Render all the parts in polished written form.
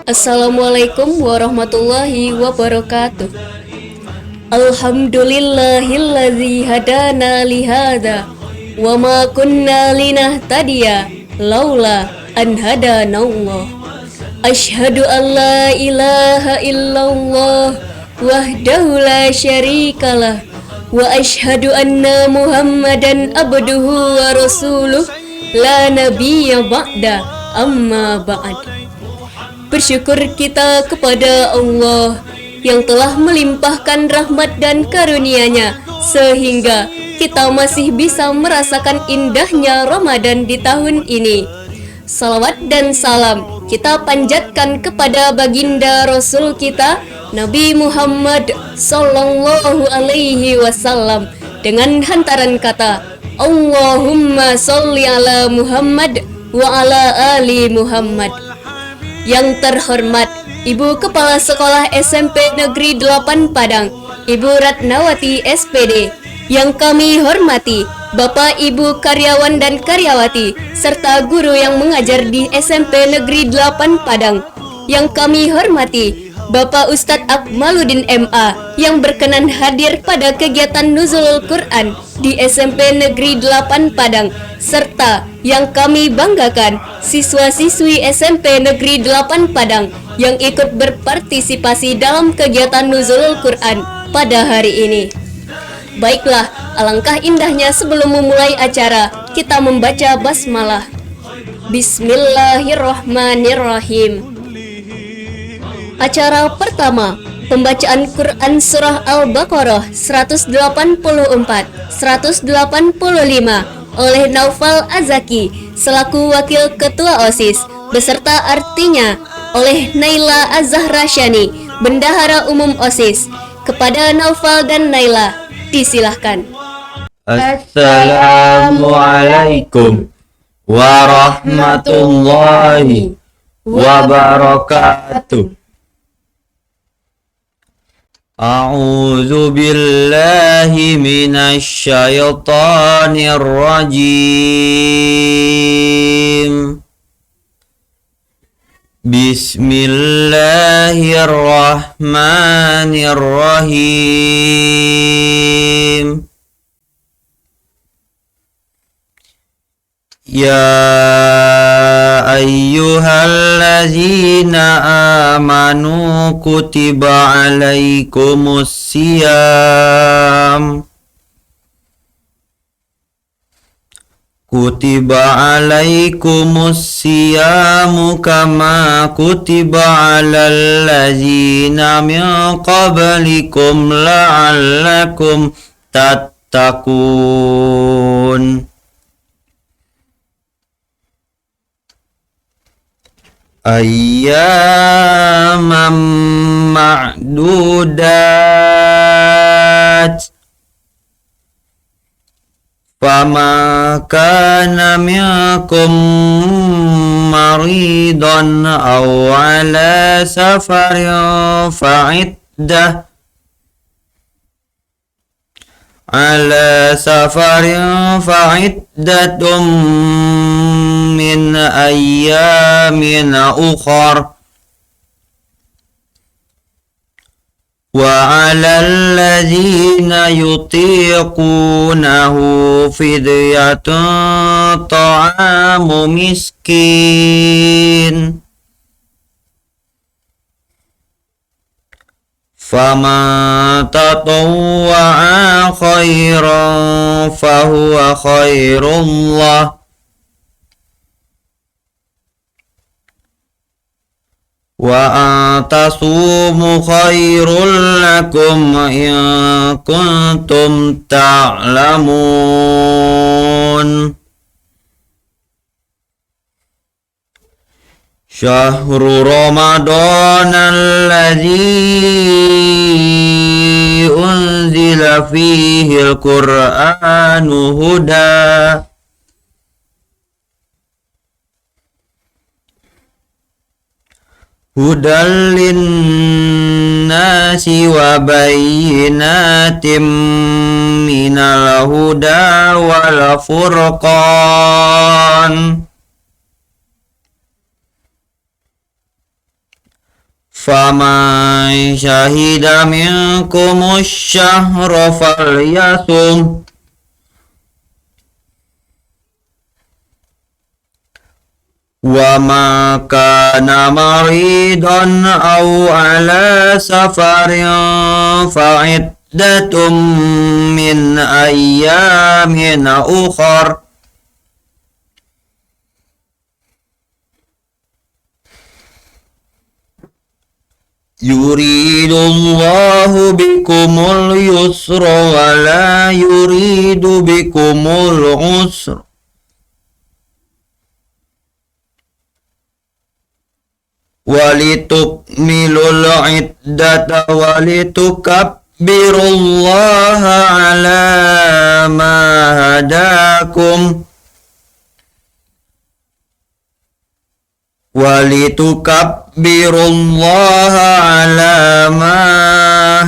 Assalamualaikum warahmatullahi wabarakatuh. Alhamdulillahilladzi hadana lihada wa ma kunna linahtadiya laula an hadanallah. Asyhadu an la ilaha illallah wahdahu la syarikalah wa asyhadu anna Muhammadan abduhu wa rasuluh la nabiyya ba'da amma ba'd. Bersyukur kita kepada Allah yang telah melimpahkan rahmat dan karunia-Nya sehingga kita masih bisa merasakan indahnya Ramadan di tahun ini. Salawat dan salam kita panjatkan kepada baginda Rasul kita Nabi Muhammad sallallahu alaihi wasallam dengan hantaran kata Allahumma sholli ala Muhammad wa ala ali Muhammad. Yang terhormat Ibu Kepala Sekolah SMP Negeri 8 Padang, Ibu Ratnawati SPD. Yang kami hormati Bapak Ibu karyawan dan karyawati serta guru yang mengajar di SMP Negeri 8 Padang. Yang kami hormati Bapak Ustadz Akmaluddin MA yang berkenan hadir pada kegiatan Nuzulul Quran di SMP Negeri 8 Padang, serta yang kami banggakan siswa-siswi SMP Negeri 8 Padang yang ikut berpartisipasi dalam kegiatan Nuzulul Quran pada hari ini. Baiklah, alangkah indahnya sebelum memulai acara kita membaca basmalah. Bismillahirrahmanirrahim. Acara pertama, pembacaan Quran Surah Al-Baqarah 184, 185 oleh Naufal Azaki selaku Wakil Ketua OSIS, beserta artinya oleh Naila Az-Zahra Syani, Bendahara Umum OSIS. Kepada Naufal dan Naila, disilahkan. Assalamualaikum warahmatullahi wabarakatuh. A'udzu billahi minasy syaithanir rajim. Bismillahirrahmanirrahim. Ya ayyuhallazina amanu kutiba alaikumus siyam. Kutiba alaikumus siyamu kama kutiba alal ladzina min qablikum la'allakum tattaqun. Ayyaman ma'dudat. Fama kana minkum maridan aw ala safarin fa'iddah fa'iddatum min ayyamin ukhar. Wa 'alal ladzina yutiqunahu fidyatun ta'amu miskin. Faman tatawwa'a khairan fahuwa khairul lah. Wa antasumu khairul lakum in kuntum ta'lamun. Syahru Ramadan alladzi unzila fihi al-Qur'anu huda hudal linnasi wa bayyinatim minal huda wal furqan. faman syahida minkumus syahra falyasum wa ma kana maridan aw ala safarin fa'iddatum min ayyamin ukhar yuridullahu bikumul yusra wa la yuridu bikumul usra walitukmilul iddata walitukabbirullaha ala ma hadakum walitukabbirullaha ala ma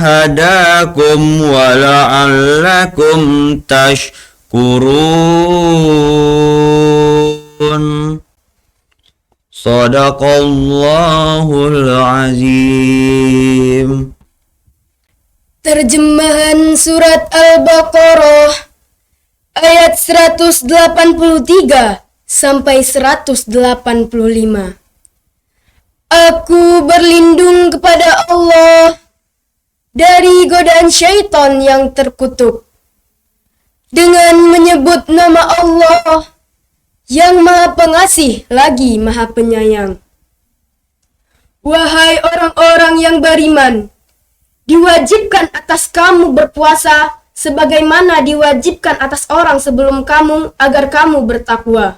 hadakum wa la'allakum tashkurun. Sadaqallahul azim. Terjemahan surat Al-Baqarah ayat 183 sampai 185. Aku berlindung kepada Allah dari godaan syaitan yang terkutuk dengan menyebut nama Allah yang Maha Pengasih lagi Maha Penyayang. Wahai orang-orang yang beriman, diwajibkan atas kamu berpuasa sebagaimana diwajibkan atas orang sebelum kamu agar kamu bertakwa,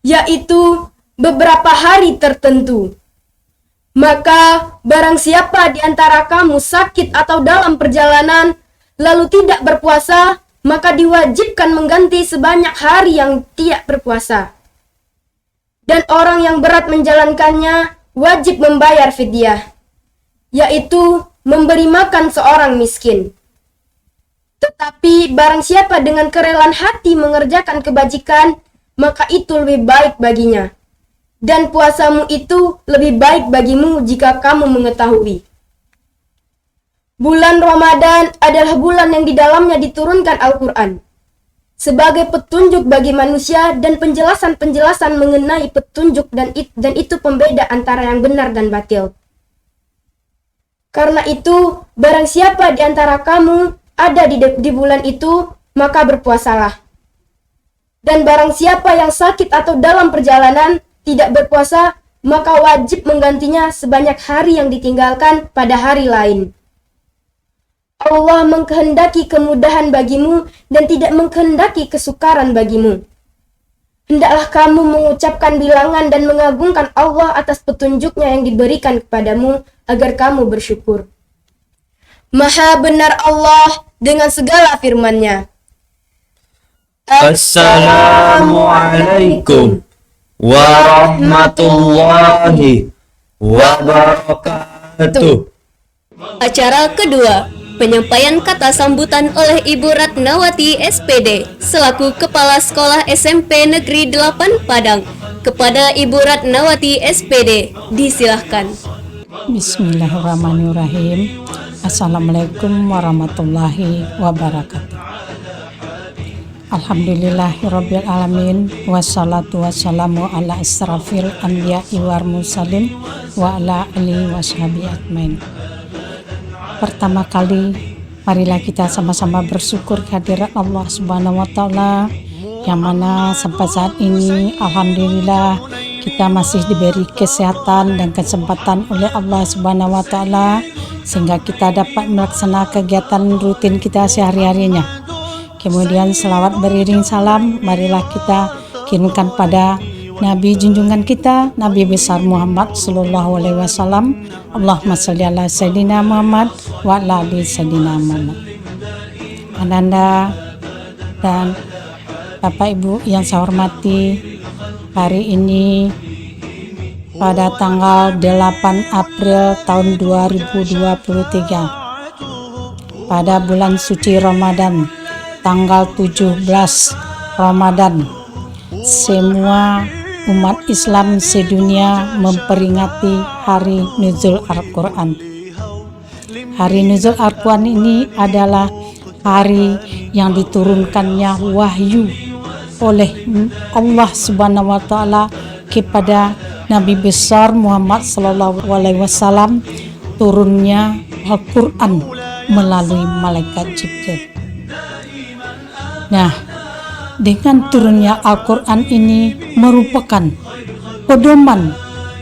yaitu beberapa hari tertentu. Maka barang siapa di antara kamu sakit atau dalam perjalanan lalu tidak berpuasa, maka diwajibkan mengganti sebanyak hari yang tidak berpuasa. Dan orang yang berat menjalankannya wajib membayar fidyah, yaitu memberi makan seorang miskin. Tetapi barang siapa dengan kerelaan hati mengerjakan kebajikan, maka itu lebih baik baginya. Dan puasamu itu lebih baik bagimu jika kamu mengetahui. Bulan Ramadan adalah bulan yang di dalamnya diturunkan Al-Quran sebagai petunjuk bagi manusia dan penjelasan-penjelasan mengenai petunjuk dan itu pembeda antara yang benar dan batil. Karena itu, barang siapa di antara kamu ada di bulan itu, maka berpuasalah. Dan barang siapa yang sakit atau dalam perjalanan tidak berpuasa, maka wajib menggantinya sebanyak hari yang ditinggalkan pada hari lain. Allah mengkehendaki kemudahan bagimu dan tidak mengkehendaki kesukaran bagimu. Hendaklah kamu mengucapkan bilangan dan mengagungkan Allah atas petunjuknya yang diberikan kepadamu agar kamu bersyukur. Maha benar Allah dengan segala firman-Nya. Assalamualaikum warahmatullahi wabarakatuh. Acara kedua, penyampaian kata sambutan oleh Ibu Ratnawati SPD selaku Kepala Sekolah SMP Negeri 8 Padang. Kepada Ibu Ratnawati SPD, disilahkan. Bismillahirrahmanirrahim. Assalamualaikum warahmatullahi wabarakatuh. Alhamdulillahirabbil alamin, wassalatu wassalamu ala asrafil anbiya'i wal mursalin wa ala alihi washabihi ajmain. Pertama kali, marilah kita sama-sama bersyukur kehadirat Allah Subhanahu wa taala yang mana sampai saat ini alhamdulillah kita masih diberi kesehatan dan kesempatan oleh Allah Subhanahu wa taala sehingga kita dapat melaksanakan kegiatan rutin kita sehari-harinya. Kemudian selawat beriring salam marilah kita kirimkan pada Nabi junjungan kita, Nabi besar Muhammad sallallahu alaihi wasallam. Allahumma shalli ala sayyidina Muhammad wa ala ali sayyidina Muhammad. Ananda dan Bapak Ibu yang saya hormati, hari ini pada tanggal 8 April tahun 2023 pada bulan suci Ramadan, tanggal 17 Ramadan, semua umat Islam sedunia memperingati Hari Nuzul Al-Quran. Hari Nuzul Al-Quran ini adalah hari yang diturunkannya wahyu oleh Allah Subhanahu wa taala kepada Nabi besar Muhammad sallallahu alaihi wasallam, turunnya Al-Quran melalui malaikat Jibril. Nah, dengan turunnya Al-Quran ini merupakan pedoman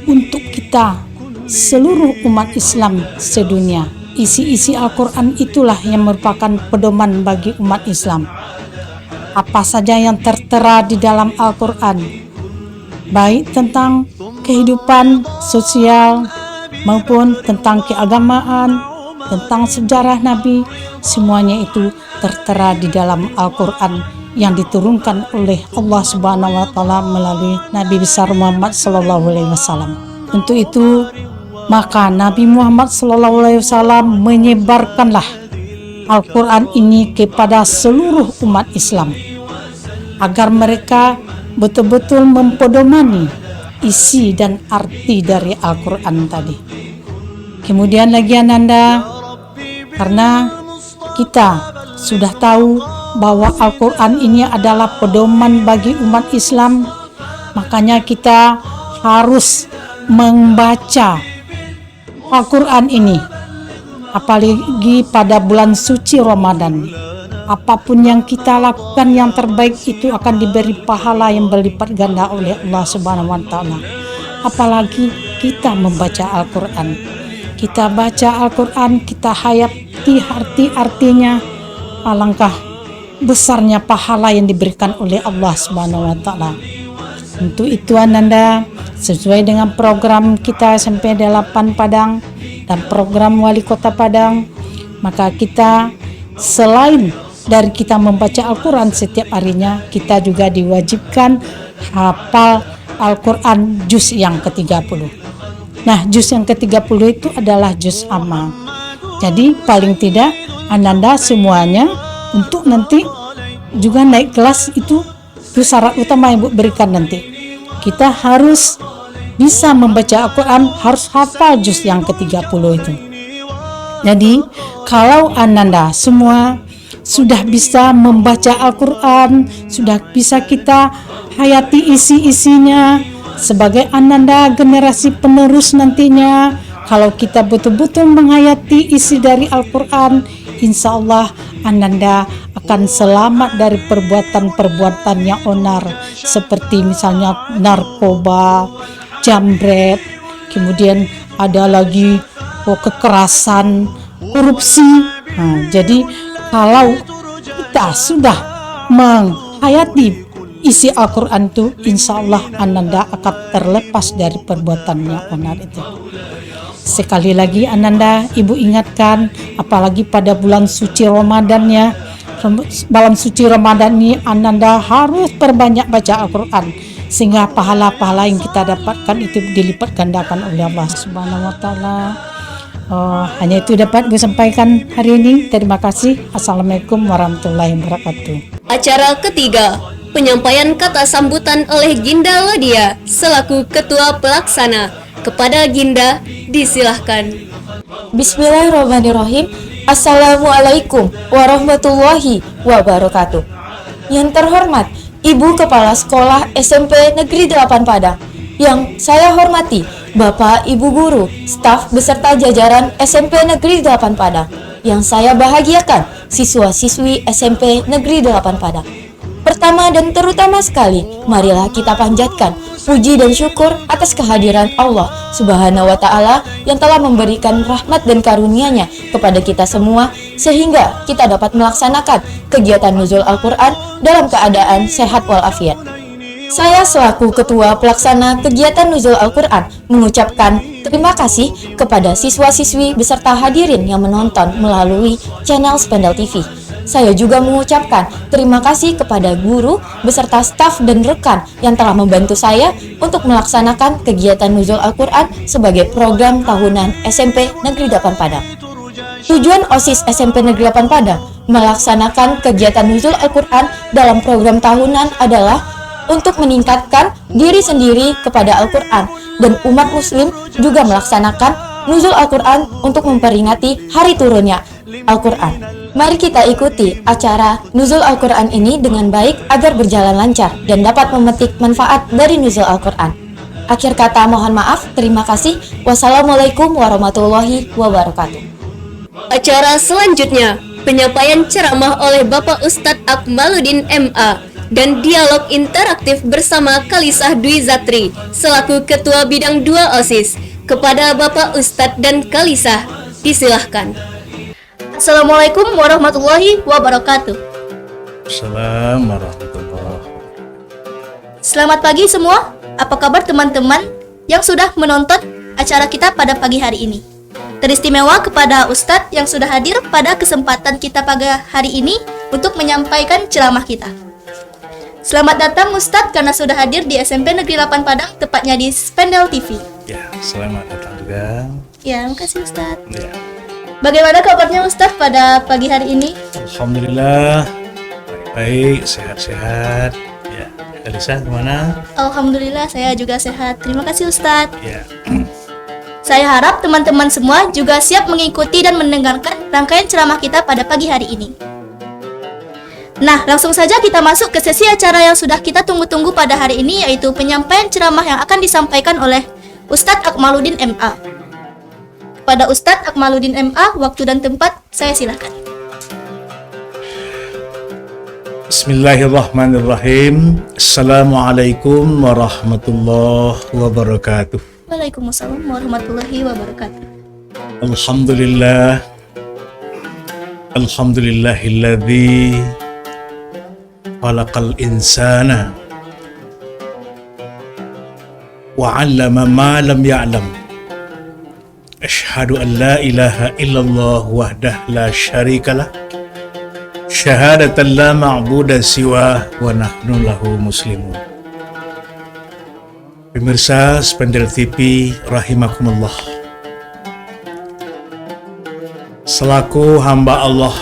untuk kita seluruh umat Islam sedunia. Isi-isi Al-Quran itulah yang merupakan pedoman bagi umat Islam. Apa saja yang tertera di dalam Al-Quran, baik tentang kehidupan sosial maupun tentang keagamaan, tentang sejarah Nabi, semuanya itu tertera di dalam Al-Quran yang diturunkan oleh Allah Subhanahu wa taala melalui Nabi besar Muhammad sallallahu alaihi wasallam. Untuk itu, maka Nabi Muhammad sallallahu alaihi wasallam menyebarkanlah Al-Quran ini kepada seluruh umat Islam agar mereka betul-betul mempedomani isi dan arti dari Al-Quran tadi. Kemudian lagi Ananda, karena kita sudah tahu bahwa Al-Quran ini adalah pedoman bagi umat Islam, makanya kita harus membaca Al-Quran ini, apalagi pada bulan suci Ramadan. Apapun yang kita lakukan yang terbaik itu akan diberi pahala yang berlipat ganda oleh Allah Subhanahu wa taala. Apalagi kita membaca Al-Quran. Kita baca Al-Quran, kita hayati arti-artinya, alangkah besarnya pahala yang diberikan oleh Allah Subhanahu wa taala. Untuk itu Ananda, sesuai dengan program kita SMP 8 Padang dan program Wali Kota Padang, maka kita selain dari kita membaca Al-Quran setiap harinya, kita juga diwajibkan hafal Al-Quran juz yang ke-30. Nah, juz yang ke-30 itu adalah juz amma. Jadi paling tidak Ananda semuanya untuk nanti juga naik kelas itu syarat utama yang berikan nanti. Kita harus bisa membaca Al-Quran, harus hafal juz yang ke-30 itu. Jadi kalau Ananda semua sudah bisa membaca Al-Quran, sudah bisa kita hayati isi-isinya sebagai Ananda generasi penerus nantinya. Kalau kita betul-betul menghayati isi dari Al-Quran, insya Allah Ananda akan selamat dari perbuatan-perbuatan yang onar, seperti misalnya narkoba, jambret, kemudian ada lagi kekerasan, korupsi. Nah, jadi kalau kita sudah menghayati isi Al-Quran itu, insya Allah Ananda akan terlepas dari perbuatan yang onar itu. Sekali lagi Ananda, Ibu ingatkan, apalagi pada bulan suci Ramadan ya, bulan suci Ramadan ini Ananda harus perbanyak baca Al-Quran, sehingga pahala-pahala yang kita dapatkan itu dilipat gandakan oleh Allah Subhanahu wa taala. Hanya itu dapat gue sampaikan hari ini. Terima kasih. Assalamualaikum warahmatullahi wabarakatuh. Acara ketiga, penyampaian kata sambutan oleh Ginda Ladia selaku Ketua Pelaksana. Kepada Ginda, disilahkan. Bismillahirrahmanirrahim. Assalamualaikum warahmatullahi wabarakatuh. Yang terhormat Ibu Kepala Sekolah SMP Negeri 8 Padang, yang saya hormati Bapak Ibu Guru, staf beserta jajaran SMP Negeri 8 Padang, yang saya bahagiakan siswa-siswi SMP Negeri 8 Padang. Pertama dan terutama sekali, marilah kita panjatkan puji dan syukur atas kehadiran Allah Subhanahu wa taala yang telah memberikan rahmat dan karunia-Nya kepada kita semua, sehingga kita dapat melaksanakan kegiatan nuzul Al-Quran dalam keadaan sehat walafiat. Saya selaku Ketua Pelaksana Kegiatan Nuzul Al-Quran mengucapkan terima kasih kepada siswa-siswi beserta hadirin yang menonton melalui channel Spendal TV. Saya juga mengucapkan terima kasih kepada guru beserta staf dan rekan yang telah membantu saya untuk melaksanakan kegiatan Nuzul Al-Quran sebagai program tahunan SMP Negeri 8 Padang. Tujuan OSIS SMP Negeri 8 Padang melaksanakan kegiatan Nuzul Al-Quran dalam program tahunan adalah untuk meningkatkan diri sendiri kepada Al-Quran, dan umat muslim juga melaksanakan nuzul Al-Quran untuk memperingati hari turunnya Al-Quran. Mari kita ikuti acara nuzul Al-Quran ini dengan baik agar berjalan lancar dan dapat memetik manfaat dari nuzul Al-Quran. Akhir kata mohon maaf, terima kasih. Wassalamualaikum warahmatullahi wabarakatuh. Acara selanjutnya, penyampaian ceramah oleh Bapak Ustadz Akmaluddin MA dan dialog interaktif bersama Kalisah Dwi Zatri selaku Ketua Bidang 2 OSIS. Kepada Bapak Ustadz dan Kalisah, disilahkan. Assalamualaikum warahmatullahi wabarakatuh. Assalamualaikum warahmatullahi. Selamat pagi semua. Apa kabar teman-teman yang sudah menonton acara kita pada pagi hari ini? Teristimewa kepada Ustadz yang sudah hadir pada kesempatan kita pagi hari ini untuk menyampaikan ceramah kita. Selamat datang Ustadz karena sudah hadir di SMP Negeri 8 Padang, tepatnya di Spendel TV. Ya, selamat datang juga. Ya, makasih Ustadz. Ya. Bagaimana kabarnya Ustadz pada pagi hari ini? Alhamdulillah baik, sehat-sehat. Ya, Kalisa gimana? Alhamdulillah saya juga sehat. Terima kasih Ustadz. Ya. Saya harap teman-teman semua juga siap mengikuti dan mendengarkan rangkaian ceramah kita pada pagi hari ini. Nah, langsung saja kita masuk ke sesi acara yang sudah kita tunggu-tunggu pada hari ini, yaitu penyampaian ceramah yang akan disampaikan oleh Ustadz Akmaluddin MA. Pada Ustadz Akmaluddin MA, waktu dan tempat saya silakan. Bismillahirrahmanirrahim. Assalamualaikum warahmatullahi wabarakatuh. Waalaikumsalam warahmatullahi wabarakatuh. Alhamdulillah. Alhamdulillahilladzi khalaqal insana wa 'allama ma lam ya'lam. Asyhadu an la ilaha illallah wahdahu la syarikalah. Syahadatan la ma'buda siwa wa nahnu lahu muslimun. Pemirsa Spendel TV rahimakumullah. Selaku hamba Allah,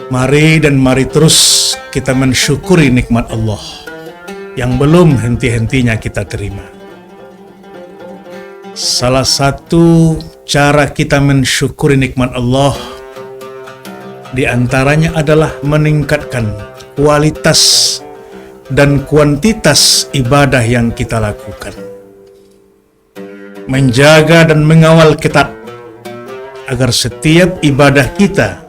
mari terus kita mensyukuri nikmat Allah yang belum henti-hentinya kita terima. Salah satu cara kita mensyukuri nikmat Allah di antaranya adalah meningkatkan kualitas dan kuantitas ibadah yang kita lakukan. Menjaga dan mengawal ketat agar setiap ibadah kita,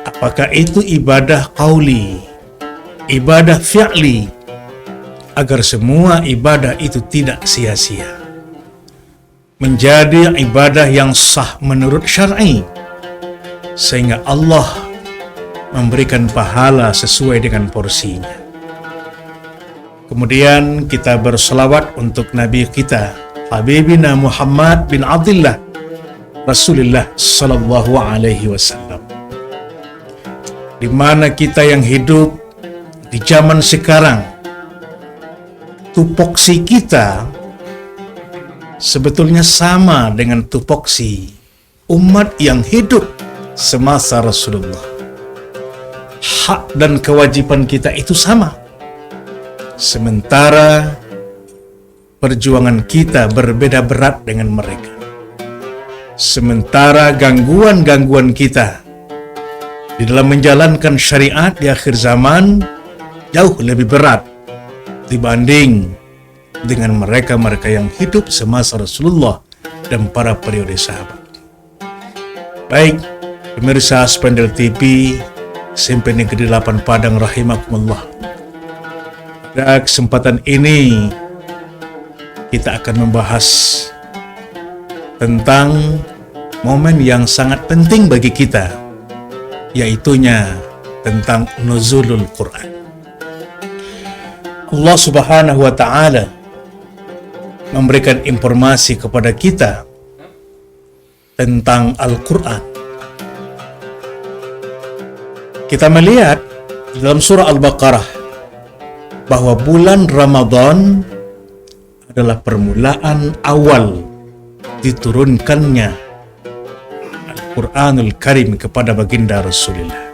apakah itu ibadah qauli, ibadah fi'li, agar semua ibadah itu tidak sia-sia. Menjadi ibadah yang sah menurut syar'i, sehingga Allah memberikan pahala sesuai dengan porsinya. Kemudian kita berselawat untuk Nabi kita, Habibina Muhammad bin Abdullah, Rasulullah Sallallahu Alaihi Wasallam. Di mana kita yang hidup di zaman sekarang, tupoksi kita sebetulnya sama dengan tupoksi umat yang hidup semasa Rasulullah. Hak dan kewajiban kita itu sama. Sementara perjuangan kita berbeda berat dengan mereka. Sementara gangguan-gangguan kita di dalam menjalankan syariat di akhir zaman jauh lebih berat dibanding dengan mereka-mereka yang hidup semasa Rasulullah dan para periode sahabat. Baik, pemirsa Spendel TV SMP Negeri 8 Padang rahimakumullah. Pada kesempatan ini kita akan membahas tentang momen yang sangat penting bagi kita, yaitunya tentang nuzulul Quran. Allah Subhanahu wa taala memberikan informasi kepada kita tentang Al-Quran. Kita melihat dalam surah Al-Baqarah bahwa bulan Ramadan adalah permulaan awal diturunkannya Al-Quranul Karim kepada baginda Rasulullah.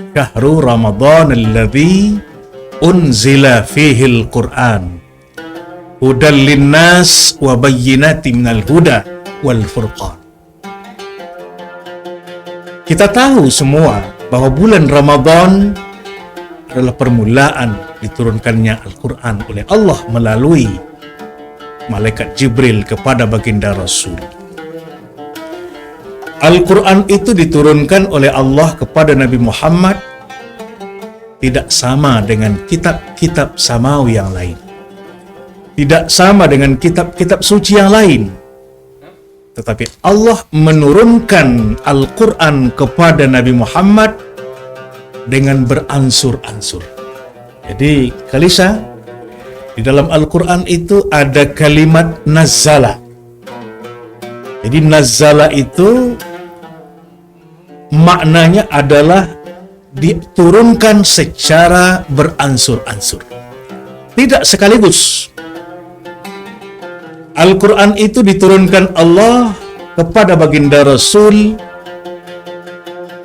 Syahru Ramadan alladzi unzila fihil Qur'an hudal linnas wa bayyinatin minal huda wal furqan. Kita tahu semua bahwa bulan Ramadan adalah permulaan diturunkannya Al-Quran oleh Allah melalui malaikat Jibril kepada baginda Rasul. Al-Quran itu diturunkan oleh Allah kepada Nabi Muhammad tidak sama dengan kitab-kitab samawi yang lain. Tidak sama dengan kitab-kitab suci yang lain. Tetapi Allah menurunkan Al-Quran kepada Nabi Muhammad dengan beransur-ansur. Jadi, Kalisa, di dalam Al-Quran itu ada kalimat nazzala. Jadi, nazzala itu maknanya adalah diturunkan secara beransur-ansur. Tidak sekaligus. Al-Quran itu diturunkan Allah kepada baginda Rasul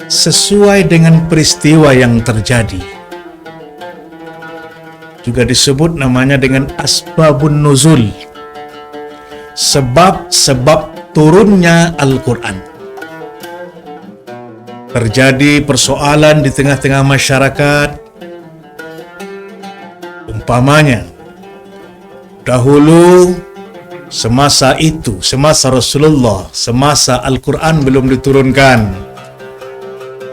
sesuai dengan peristiwa yang terjadi. Juga disebut namanya dengan asbabun nuzul. Sebab-sebab turunnya Al-Quran. Terjadi persoalan di tengah-tengah masyarakat. Umpamanya, dahulu semasa Rasulullah, semasa Al-Quran belum diturunkan,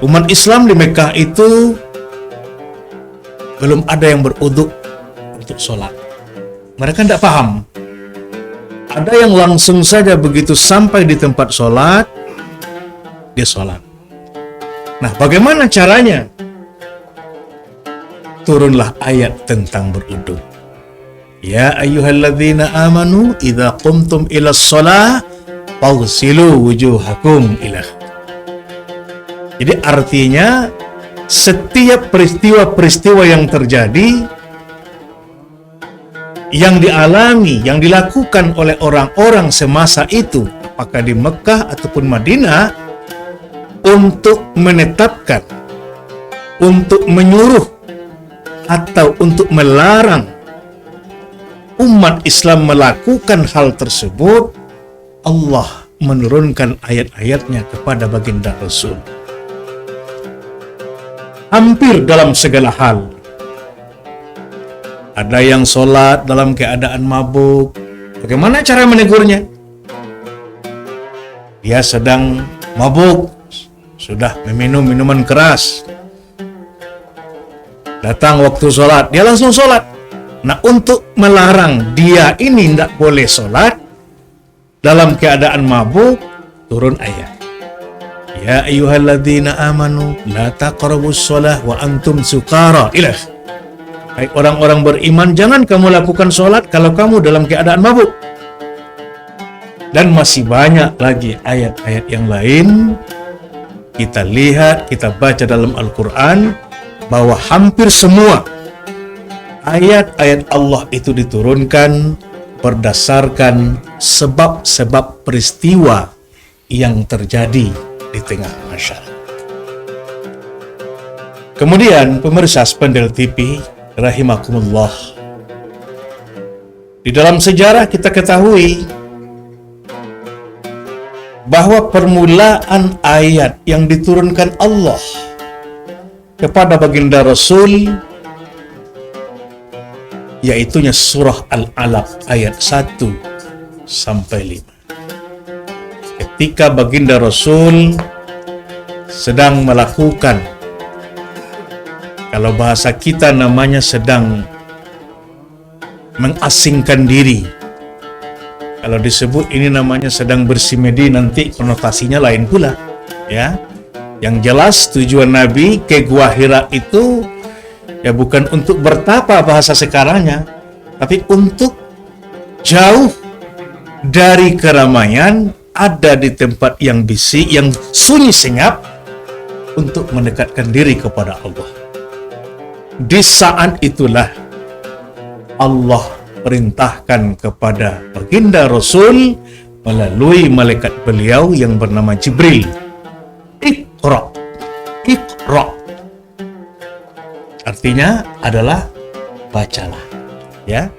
umat Islam di Mekah itu belum ada yang beruduk untuk sholat. Mereka tidak paham. Ada yang langsung saja begitu sampai di tempat sholat, dia sholat. Nah, bagaimana caranya? Turunlah ayat tentang beruduk. Ya ayyuhalladzina amanu idza qumtum ila shalah faghsilu wujuhakum ila. Jadi artinya setiap peristiwa-peristiwa yang terjadi, yang dialami, yang dilakukan oleh orang-orang semasa itu, apakah di Mekah ataupun Madinah, untuk menetapkan, untuk menyuruh, atau untuk melarang umat Islam melakukan hal tersebut, Allah menurunkan ayat-ayatnya kepada baginda Rasul. Hampir dalam segala hal. Ada yang sholat dalam keadaan mabuk. Bagaimana cara menegurnya? Dia sedang mabuk, sudah meminum minuman keras. Datang waktu sholat, dia langsung sholat. Nah, untuk melarang dia ini tidak boleh sholat dalam keadaan mabuk, turun ayat. Ya ayyuhalladzina amanu la taqrabus shalah wa antum sukara. Ilah. Hai orang-orang beriman, jangan kamu lakukan sholat kalau kamu dalam keadaan mabuk. Dan masih banyak lagi ayat-ayat yang lain. Kita lihat, kita baca dalam Al-Quran bahwa hampir semua ayat-ayat Allah itu diturunkan berdasarkan sebab-sebab peristiwa yang terjadi di tengah masyarakat. Kemudian pemirsa Spendel TV rahimakumullah, di dalam sejarah kita ketahui bahwa permulaan ayat yang diturunkan Allah kepada baginda Rasul yaitunya surah Al-Alaq ayat 1 sampai 5. Ketika baginda Rasul sedang melakukan, kalau bahasa kita namanya sedang mengasingkan diri. Kalau disebut ini namanya sedang bersimedi, nanti konotasinya lain pula, ya. Yang jelas tujuan Nabi ke Gua Hira itu ya bukan untuk bertapa bahasa sekarangnya, tapi untuk jauh dari keramaian, ada di tempat yang bisik, yang sunyi senyap, untuk mendekatkan diri kepada Allah. Di saat itulah Allah perintahkan kepada baginda Rasul melalui malaikat beliau yang bernama Jibril, Iqra, Artinya adalah bacalah. Ya.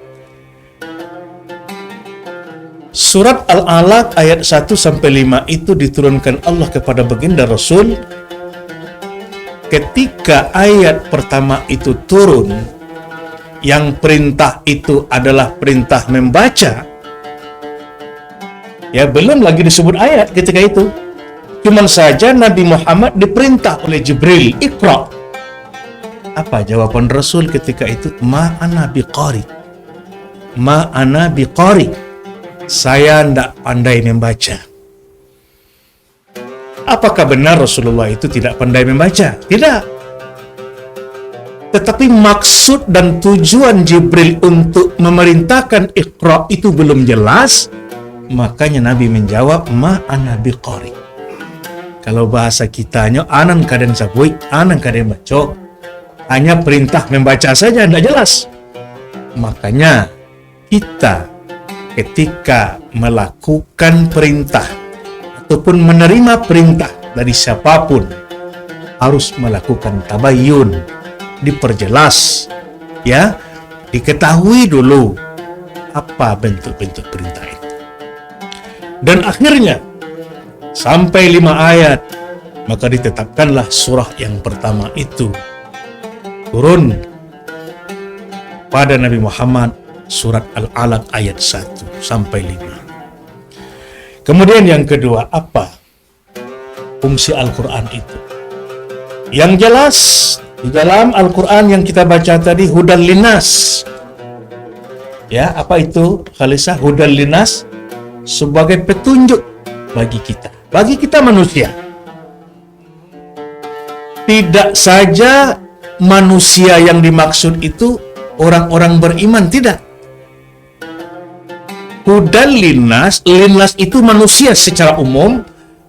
Surat Al-Alaq ayat 1 sampai 5 itu diturunkan Allah kepada baginda Rasul. Ketika ayat pertama itu turun, yang perintah itu adalah perintah membaca. Ya, belum lagi disebut ayat ketika itu. Cuman saja Nabi Muhammad diperintah oleh Jibril, Iqra. Apa jawaban Rasul ketika itu? Ma ana biqari. Ma ana biqari. Saya tidak pandai membaca. Apakah benar Rasulullah itu tidak pandai membaca? Tidak. Tetapi maksud dan tujuan Jibril untuk memerintahkan Iqra itu belum jelas. Makanya Nabi menjawab, ma ana biqari. Kalau bahasa kitanya, anan kaden sabui, anan kaden baca. Hanya perintah membaca saja, tidak jelas. Makanya kita ketika melakukan perintah ataupun menerima perintah dari siapapun harus melakukan tabayyun, diperjelas, ya, diketahui dulu apa bentuk-bentuk perintah itu. Dan akhirnya sampai 5 ayat, maka ditetapkanlah surah yang pertama itu turun pada Nabi Muhammad, surat Al-Alaq ayat 1 sampai 5. Kemudian yang kedua, apa fungsi Al-Quran itu? Yang jelas di dalam Al-Quran yang kita baca tadi, hudan linnas. Ya, apa itu Khalisah? Hudan linnas sebagai petunjuk bagi kita manusia. Tidak saja manusia yang dimaksud itu orang-orang beriman, tidak. Hudan linnas, linnas itu manusia secara umum,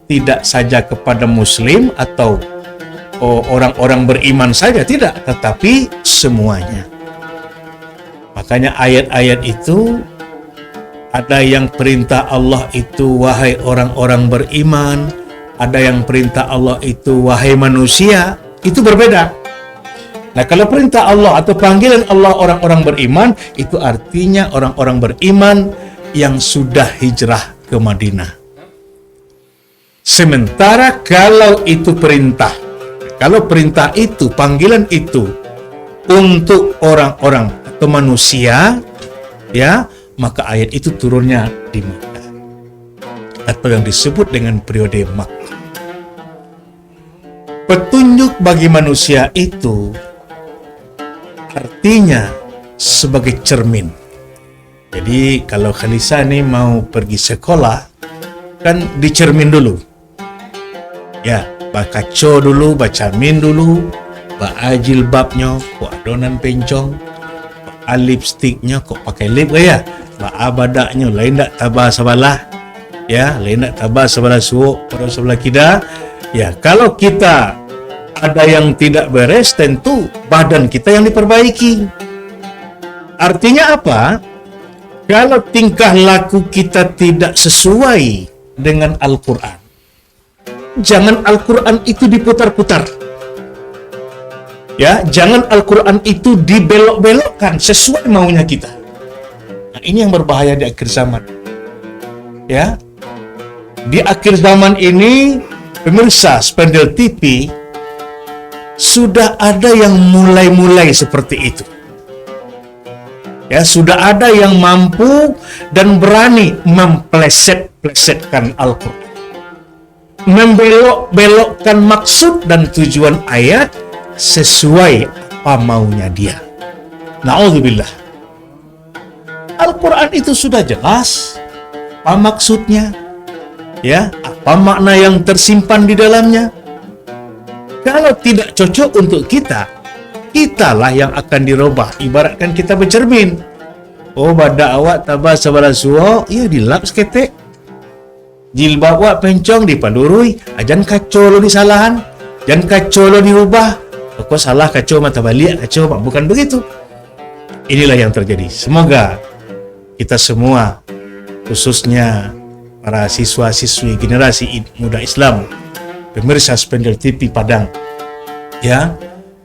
tidak saja kepada muslim atau orang-orang beriman saja, tidak, tetapi semuanya. Makanya ayat-ayat itu ada yang perintah Allah itu wahai orang-orang beriman, ada yang perintah Allah itu wahai manusia, itu berbeda. Nah, kalau perintah Allah atau panggilan Allah orang-orang beriman, itu artinya orang-orang beriman yang sudah hijrah ke Madinah. Sementara kalau itu perintah, kalau perintah itu, panggilan itu untuk orang-orang atau manusia, ya, maka ayat itu turunnya di Makkah, atau yang disebut dengan periode Makkah. Petunjuk bagi manusia itu artinya sebagai cermin. Jadi kalau Khalisah ini mau pergi sekolah, kan dicermin dulu. Ya, baca dulu, baca min dulu, baca jilbabnya, kok adonan pencong, baca lipstiknya, kok pakai lip ya, baca badaknya, lain tak tabah sebelah, ya, lain tak tabah sebelah suuk, pada sebelah kita. Ya, kalau kita ada yang tidak beres, tentu badan kita yang diperbaiki. Artinya apa? Kalau tingkah laku kita tidak sesuai dengan Al-Quran, jangan Al-Quran itu diputar-putar. Ya, jangan Al-Quran itu dibelok-belokkan sesuai maunya kita. Nah, ini yang berbahaya di akhir zaman. Ya, di akhir zaman ini, pemirsa Spendel TV, sudah ada yang mulai-mulai seperti itu. Ya, sudah ada yang mampu dan berani mempleset-plesetkan Al-Quran, membelok-belokkan maksud dan tujuan ayat sesuai apa maunya dia. Na'udzubillah. Al-Quran itu sudah jelas apa maksudnya, ya, apa makna yang tersimpan di dalamnya. Kalau tidak cocok untuk kita, kitalah yang akan dirubah. Ibaratkan kita bercermin. Oh, badak awak tabah sebelah suo, ya dilap seketek. Jilbab awak pencong dipalurui, ajan kacau lo disalahan, jangan kacau lo dirubah. Kau salah kacau mata balik, kacau, bukan begitu. Inilah yang terjadi. Semoga kita semua, khususnya para siswa-siswi generasi muda Islam, pemirsa Spendel TV Padang, ya,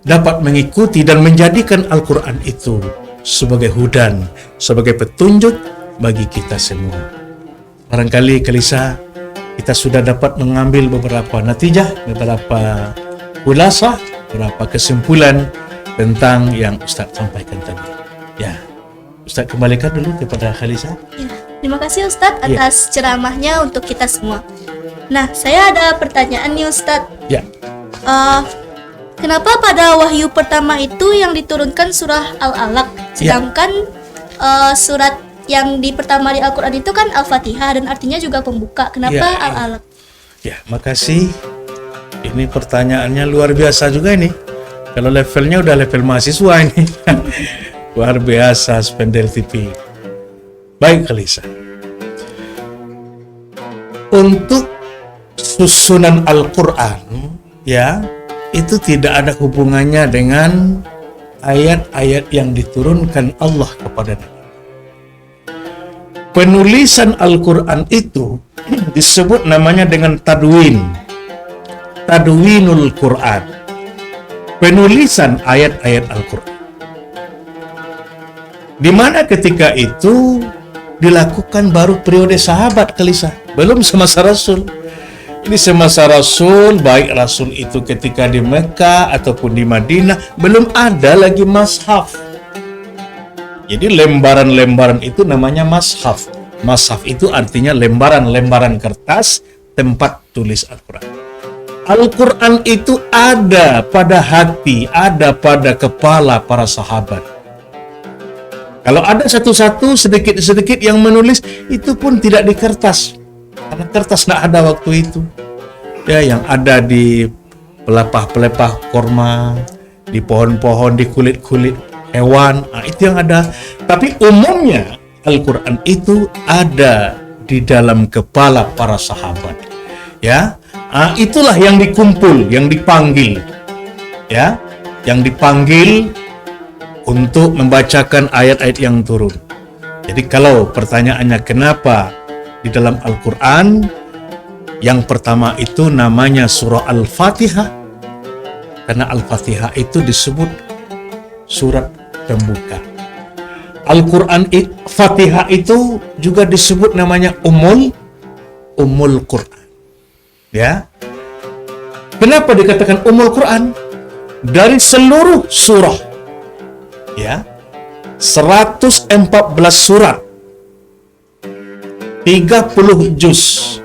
dapat mengikuti dan menjadikan Al-Quran itu sebagai hudan, sebagai petunjuk bagi kita semua. Barangkali Kalisa, kita sudah dapat mengambil beberapa natijah, beberapa kulasah, beberapa kesimpulan tentang yang Ustaz sampaikan tadi. Ya, Ustaz kembalikan dulu kepada Kalisa. Ya, terima kasih Ustadz atas ceramahnya untuk kita semua. Nah, saya ada pertanyaan nih Ustadz. Ya. Kenapa pada wahyu pertama itu yang diturunkan surah Al-Alaq, sedangkan surat yang di pertama di Al-Quran itu kan Al-Fatihah dan artinya juga pembuka. Kenapa Al-Alaq? Ya, makasih. Ini pertanyaannya luar biasa juga ini. Kalau levelnya udah level mahasiswa ini. Luar biasa Spendel TV. Baik Kalisa. Untuk susunan Al-Quran, ya, itu tidak ada hubungannya dengan ayat-ayat yang diturunkan Allah kepada Nabi. Penulisan Al-Quran itu disebut namanya dengan tadwin. Tadwinul Quran. Penulisan ayat-ayat Al-Quran. Di mana ketika itu dilakukan baru periode sahabat Kalisa, belum semasa Rasul. Ini semasa Rasul, baik Rasul itu ketika di Mekah ataupun di Madinah, belum ada lagi mashaf. Jadi lembaran-lembaran itu namanya mashaf. Mashaf itu artinya lembaran-lembaran kertas tempat tulis Al-Quran. Al-Quran itu ada pada hati, ada pada kepala para sahabat. Kalau ada satu-satu, sedikit-sedikit yang menulis, itu pun tidak di kertas. Karena kertas nggak ada waktu itu. Ya, yang ada di pelepah-pelepah korma, di pohon-pohon, di kulit-kulit hewan, itu yang ada. Tapi umumnya Al-Quran itu ada di dalam kepala para sahabat. Ya, itulah yang dikumpul, yang dipanggil. Ya, yang dipanggil untuk membacakan ayat-ayat yang turun. Jadi kalau pertanyaannya kenapa di dalam Al-Quran yang pertama itu namanya surah Al-Fatihah, karena Al-Fatihah itu disebut surat pembuka. Al-Quran Fatihah itu juga disebut namanya Ummul Quran. Ya. Kenapa dikatakan Ummul Quran? Dari seluruh surah, ya, 114 surat, 30 juz,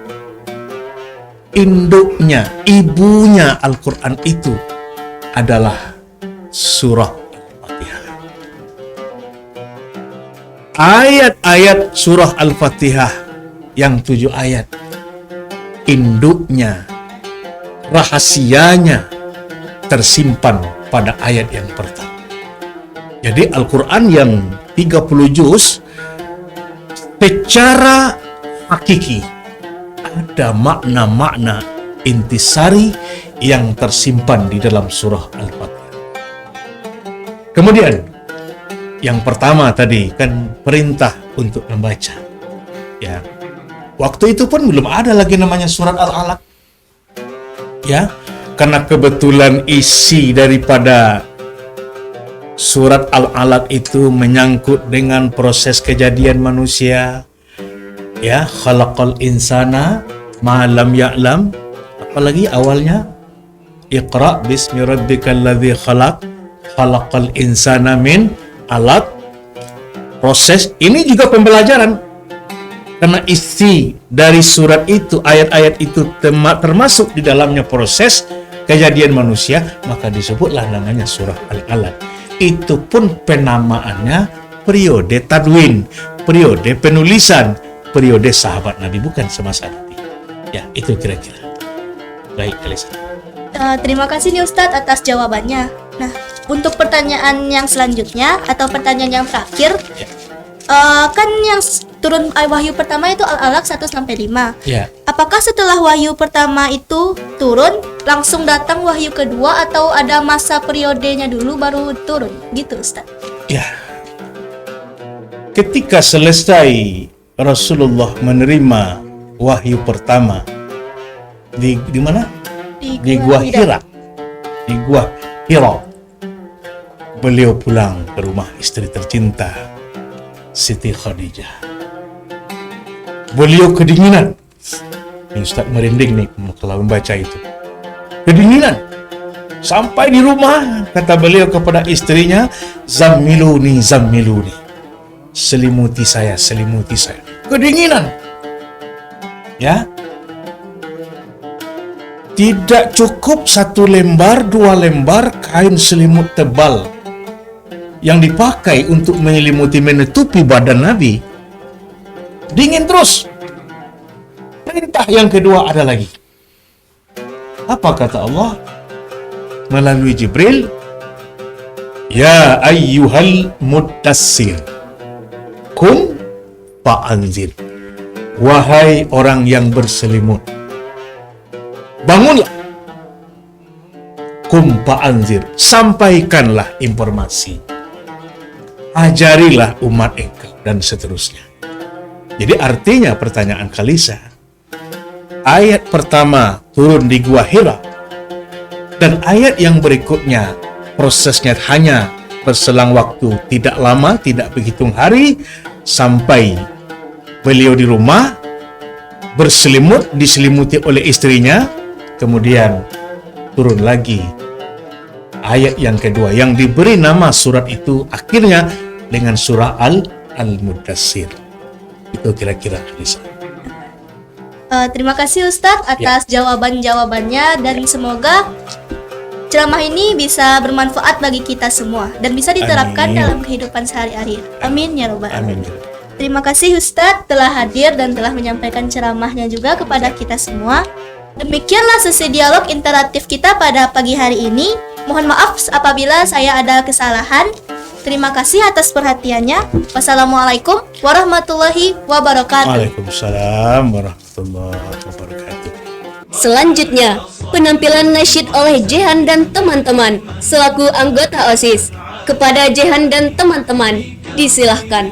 induknya, ibunya Al-Quran itu adalah surah Al-Fatihah. Ayat-ayat surah Al-Fatihah yang 7 ayat, induknya, rahasianya tersimpan pada ayat yang pertama. Jadi Al-Quran yang 30 juz secara hakiki ada makna-makna intisari yang tersimpan di dalam surah Al-Fatihah. Kemudian yang pertama tadi kan perintah untuk membaca. Ya. Waktu itu pun belum ada lagi namanya surat Al-Alaq. Ya, karena kebetulan isi daripada surat Al-Alaq itu menyangkut dengan proses kejadian manusia. Ya, khalaqal insana ma lam ya'lam. Apalagi awalnya Iqra bismi rabbikal ladzi khalaq khalaqal insana min 'alaq. Proses ini juga pembelajaran. Karena isi dari surat itu, ayat-ayat itu termasuk di dalamnya proses kejadian manusia, maka disebutlah namanya surah Al-Alaq. Itu pun penamaannya periode tadwin, periode penulisan, periode sahabat Nabi, bukan semasa Nabi. Ya, itu kira-kira. Baik, Kalisa. Terima kasih nih Ustadz atas jawabannya. Nah, untuk pertanyaan yang selanjutnya atau pertanyaan yang terakhir, kan yang turun wahyu pertama itu Al-Alaq 1-5. Ya. Apakah setelah wahyu pertama itu turun langsung datang wahyu kedua atau ada masa periodenya dulu baru turun? Gitu Ustaz. Ya. Ketika selesai Rasulullah menerima wahyu pertama di mana? Di Gua Hira. Di Gua Hira. beliau pulang ke rumah istri tercinta Siti Khadijah. Beliau kedinginan. Ini Ustaz merinding nih kalau membaca itu. Kedinginan. Sampai di rumah, kata beliau kepada istrinya, "Zammiluni, zammiluni." Selimuti saya, selimuti saya. Kedinginan. Ya. Tidak cukup 1 lembar, 2 lembar kain selimut tebal yang dipakai untuk menyelimuti menutupi badan Nabi. Dingin terus. Perintah yang kedua ada lagi. Apa kata Allah? Melalui Jibril, "Ya ayyuhal mudassir, kum fa'anzir." Wahai orang yang berselimut, bangunlah. Kum fa'anzir, sampaikanlah informasi. Ajarilah umat engkau, dan seterusnya. Jadi artinya pertanyaan Kalisa, ayat pertama turun di Gua Hira, dan ayat yang berikutnya prosesnya hanya berselang waktu tidak lama, tidak berhitung hari, sampai beliau di rumah berselimut, diselimuti oleh istrinya. Kemudian turun lagi ayat yang kedua yang diberi nama surat itu akhirnya dengan surah Al-Mudassir. Itu kira-kira Kalisa. Terima kasih Ustadz atas jawaban-jawabannya, dan semoga ceramah ini bisa bermanfaat bagi kita semua dan bisa diterapkan dalam kehidupan sehari-hari. Amin ya robbal alamin. Terima kasih Ustadz telah hadir dan telah menyampaikan ceramahnya juga kepada kita semua. Demikianlah sesi dialog interaktif kita pada pagi hari ini. Mohon maaf apabila saya ada kesalahan. Terima kasih atas perhatiannya. Wassalamualaikum warahmatullahi wabarakatuh. Waalaikumsalam warahmatullahi wabarakatuh. Selanjutnya, penampilan nasyid oleh Jehan dan teman-teman selaku anggota OSIS. Kepada Jehan dan teman-teman, disilahkan.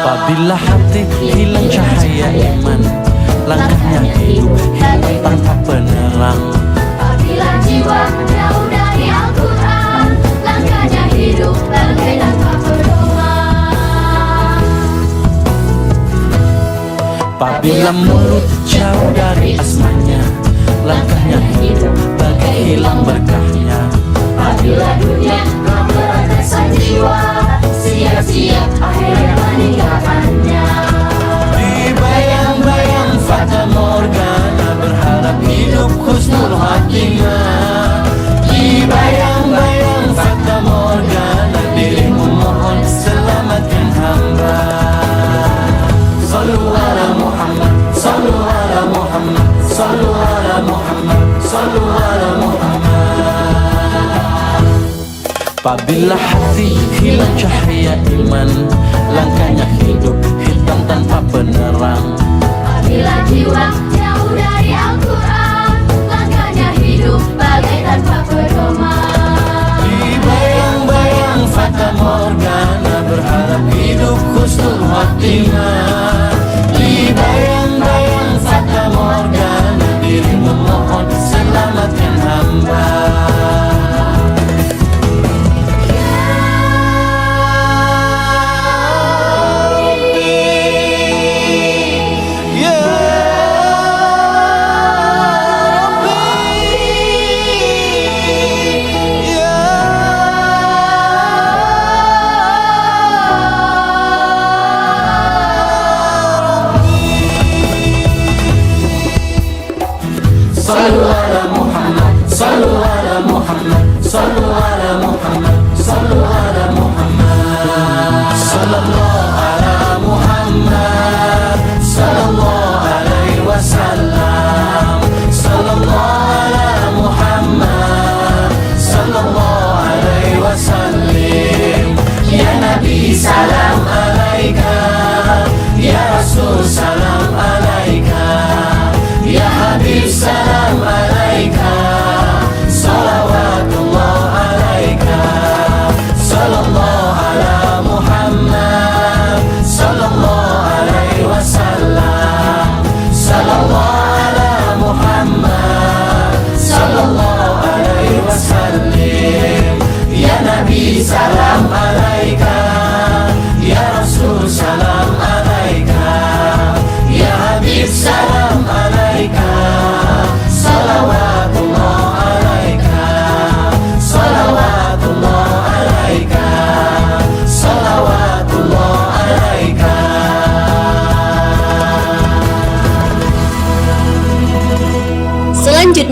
Apabila hati hilang cahaya iman, langkahnya hidup tanpa penerang. Apabila jiwa jauh dari Al-Quran, langkahnya hidup bagai tanpa pedoman. Apabila mulut jauh dari asmanya, langkahnya hidup bagai hilang berkahnya. Apabila dunia memberatkan jiwa, siap-siap akhirnya meninggalkannya. Di bayang-bayang fata morgana, berharap hidup husnul khatimah. Di bayang-bayang fata morgana, dirimu mohon selamatkan hamba. Sallu ala Muhammad, sallu ala Muhammad, sallu ala Muhammad, sallu ala Muhammad. Apabila hati hilang cahaya iman, langkahnya hidup hitam tanpa penerang. Apabila jiwa jauh dari Al-Quran, langkahnya hidup bagai tanpa pedoman. Di bayang-bayang fata morgana, berharap hidup husnul khatimah. Di bayang-bayang fata morgana, dirimu mohon selamatkan hamba. Ya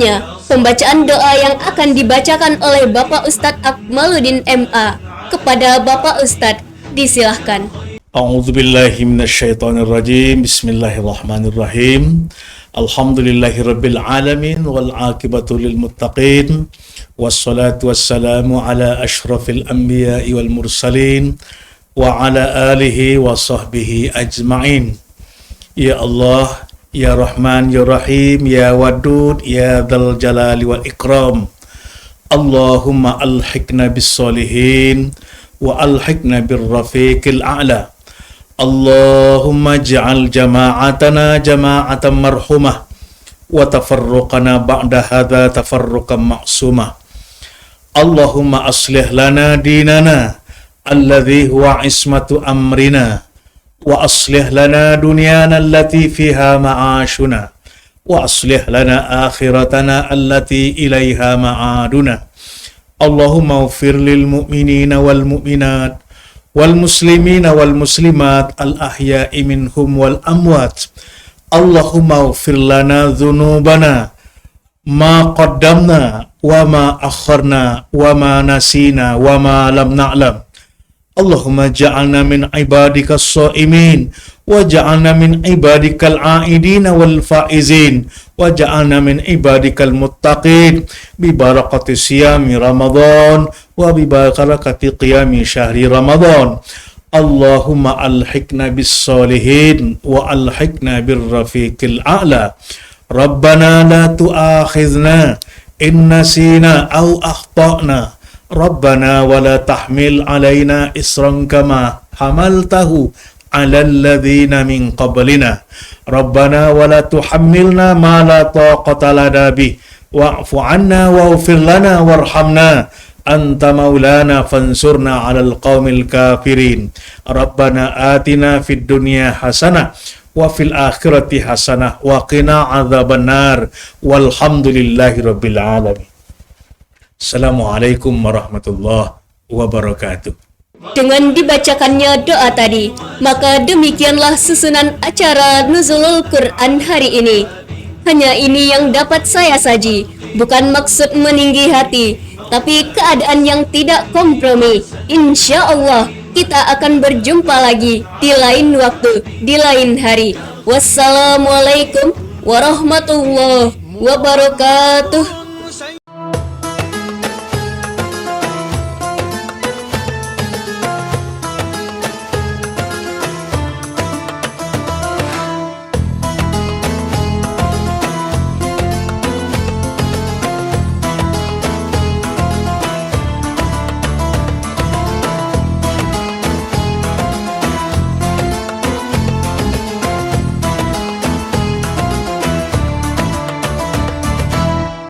Selanjutnya, pembacaan doa yang akan dibacakan oleh Bapak Ustadz Akmaluddin MA. Kepada Bapak Ustadz, disilahkan. A'udzubillahi minasyaitonirrajim. Bismillahirrahmanirrahim. Alhamdulillahirabbil alamin wal aqibatu lil muttaqin. Wassalatu wassalamu ala asyrafil anbiya'i wal mursalin wa ala alihi wa sahbihi ajma'in. Ya Allah, Ya Rahman, Ya Rahim, Ya Wadud, Ya Dzal Jalali wal Ikram. Allahumma alhiqna bis solihin wa alhiqna bir rafiqil a'la. Allahumma ja'al jama'atana jama'atan marhumah wa tafarruqana ba'da hadha tafarruqan ma'sumah. Allahumma aslih lana dinana alladhi huwa ismatu amrina wa aslih lana dunyana allati fiha ma'ashuna wa aslih lana akhiratana allati ilaiha ma'aduna. Allahumma ufir lil mu'minina wal mu'minat wal muslimina wal muslimat al ahya'i minhum wal amwat. Allahumma ufir lana dhunubana ma qaddamna wa ma akharna wa ma nasina wa ma lam na'lam. Allahumma ja'alna min ibadika as-sa'imin wa ja'alna min ibadika al-a'idin wal faizin wa ja'alna min ibadika al-muttaqin bi barakati siyami Ramadan wa bi barakati qiyami syahri Ramadan. Allahumma alhiqna bis solihin wa alhiqna bir rafiqil a'la. Rabbana la tu'akhidhna in nasina aw akhtana. Rabbana wa la tahmil alaina isran kama hamaltahu ala alladhina min qablina. Rabbana wa la tuhammilna ma la taqata lana bih wa'fu 'anna waghfir lana warhamna anta maulana fansurna 'alal qaumil kafirin. Rabbana atina fid dunya hasanah wa fil akhirati hasanah wa qina 'adzabannar walhamdulillahi rabbil alamin. Assalamualaikum warahmatullahi wabarakatuh. Dengan dibacakannya doa tadi, maka demikianlah susunan acara Nuzulul Quran hari ini. Hanya ini yang dapat saya saji, bukan maksud meninggi hati, tapi keadaan yang tidak kompromi. Insya Allah kita akan berjumpa lagi di lain waktu, di lain hari. Wassalamualaikum warahmatullahi wabarakatuh.